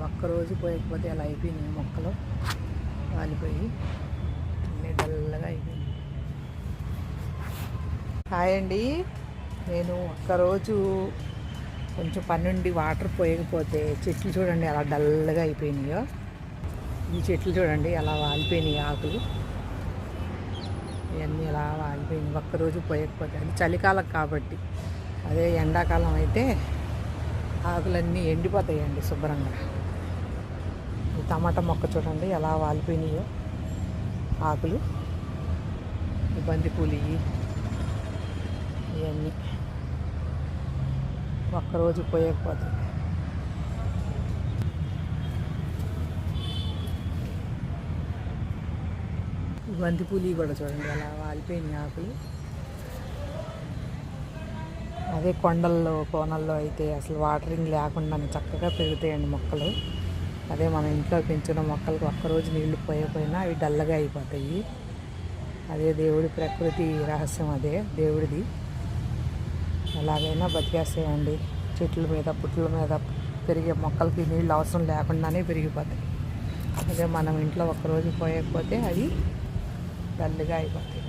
ఒక్కరోజు పోయకపోతే అలా అయిపోయినాయి మొక్కలు వాలిపోయి అన్నీ డల్గా అయిపోయింది. హాయ్ అండి, నేను ఒక్కరోజు కొంచెం పన్నుండి వాటర్ పోయకపోతే చెట్లు చూడండి అలా డల్గా అయిపోయినాయో. ఈ చెట్లు చూడండి అలా వాలిపోయినాయి, ఆకులు ఇవన్నీ ఇలా వాలిపోయినాయి ఒక్కరోజు పోయకపోతే. అది చలికాలం కాబట్టి, అదే ఎండాకాలం అయితే ఆకులన్నీ ఎండిపోతాయండి శుభ్రంగా. ఈ టమాటా మొక్క చూడండి ఎలా వాలిపోయినాయో ఆకులు, ఈ బంతిపూలు ఇవన్నీ ఒక్కరోజు పోయకపోతే. ఈ బంతిపూలు కూడా చూడండి అలా వాలిపోయినాయి ఆకులు. అదే కొండల్లో కోనల్లో అయితే అసలు వాటరింగ్ లేకుండా చక్కగా పెరుగుతాయండి మొక్కలు. అదే మన ఇంట్లో పెంచిన మొక్కలకు ఒక్కరోజు నీళ్లు పోయకపోయినా అవి డల్లగా అయిపోతాయి. అదే దేవుడి ప్రకృతి రహస్యం, అదే దేవుడిది. ఎలాగైనా బతికేస్తాయండి. చెట్ల మీద పుట్ల మీద పెరిగే మొక్కలకి నీళ్ళు అవసరం లేకుండానే పెరిగిపోతాయి. అదే మనం ఇంట్లో ఒక్కరోజు పోయకపోతే అవి డల్గా అయిపోతాయి.